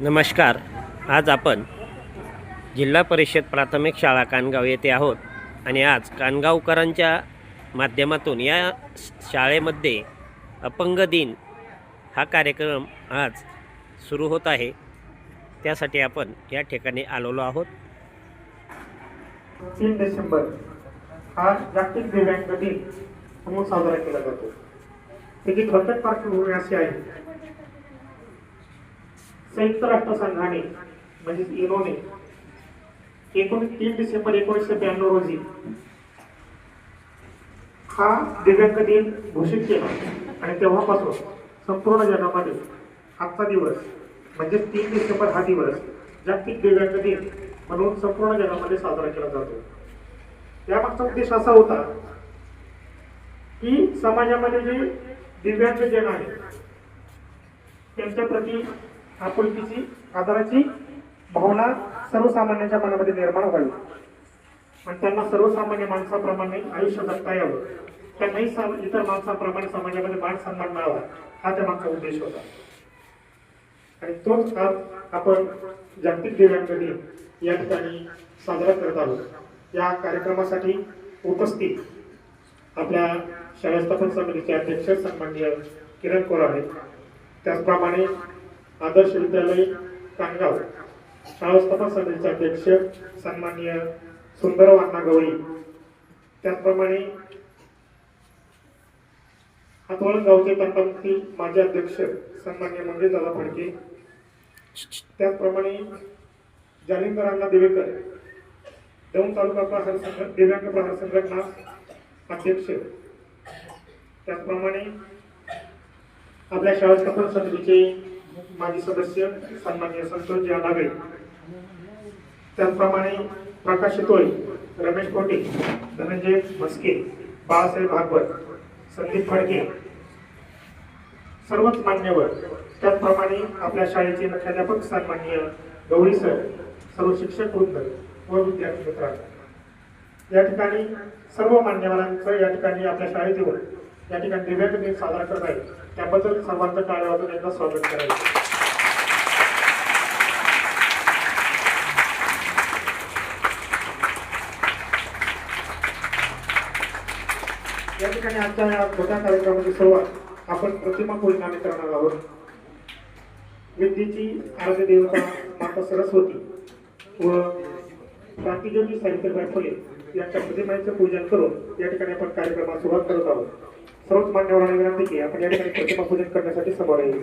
नमस्कार. आज आपण जिल्हा परिषद प्राथमिक शाळा कानगाव येथे आहोत आणि आज कानगावकरांच्या माध्यमातून या शाळेमध्ये अपंग दिन हा कार्यक्रम आज सुरू होत आहे. त्यासाठी आपण या ठिकाणी आलेलो आहोत. 3 डिसेंबर हा जागतिक दिव्यांग दिन म्हणून साजरा केला जातो. त्याची थोडक्यात पार्श्वभूमी अशी आहे. संयुक्त राष्ट्र संघाने म्हणजे युनोने 3 डिसेंबर 1992 रोजी हा दिव्यांग दिन घोषित केला आणि तेव्हापासून संपूर्ण जगामध्ये आजचा दिवस म्हणजे 3 डिसेंबर हा दिवस जागतिक दिव्यांग दिन म्हणून संपूर्ण जगामध्ये साजरा केला जातो. यामागचा उद्देश असा होता की समाजामध्ये जे दिव्यांग जन आहे त्यांच्या प्रती आपुलकीची आदराची भावना सर्वसामान्यांच्या मनामध्ये निर्माण व्हावी आणि त्यांना सर्वसामान्य माणसाप्रमाणे आयुष्य जगता यावं, त्यांनाही इतर माणसाप्रमाणे समाजामध्ये मान सन्मान मिळावा हा त्यामागचा उद्देश होता. आणि तोच आज आपण जागतिक दिव्यांग दिन या ठिकाणी साजरा करत आहोत. या कार्यक्रमासाठी उपस्थित आपल्या शाळा स्थापन समितीचे अध्यक्ष सन्माननीय किरण कोराडे, त्याचप्रमाणे आदर्श विद्यालय कानगाव शाळा स्थापन समितीचे अध्यक्ष सन्माननीय सुंदरराव अण्णा गवळी, त्याचप्रमाणे हातवळण गावचे तंटामुक्ती माजी अध्यक्ष सन्माननीय मंगेशदादा फडके, त्याचप्रमाणे जालिंदर अण्णा देवेकर दौंड तालुका प्रहार संघ दिव्यांग प्रहार संघटना अध्यक्ष, त्याचप्रमाणे आपल्या शाळा स्थापन समितीचे माजी सदस्य सन्माननीय संतोष नागे, त्याचप्रमाणे प्रकाश शितोळे, रमेश कोटे, धनंजय म्हस्के, बाळासाहेब भागवत, संदीप फडके, सर्वच मान्यवर, त्याचप्रमाणे आपल्या शाळेचे मुख्याध्यापक सन्माननीय गवळी सर, सर्व शिक्षक वृंद व विद्यार्थी मित्र या ठिकाणी सर्व मान्यवरांचं या ठिकाणी आपल्या शाळेत येऊन या ठिकाणी दिव्यांग दिन साजरा करत आहे. त्याबद्दल सर्वांचं टाळ्यावाजून एकदा स्वागत करायचं. या ठिकाणी आजच्या या छोट्या कार्यक्रमाची सुरुवात आपण प्रतिमा पूजनाने करणार आहोत. विद्येची आराध्य देवता माता सरस्वती व क्रांतिज्योती सावित्रीबाई फुले यांच्या प्रतिमेचं पूजन करून या ठिकाणी आपण कार्यक्रमाला सुरुवात करत आहोत. सर्वच मान्यवरांनी विनंती की आपण या ठिकाणी प्रतिमा पूजन करण्यासाठी समोर येईल.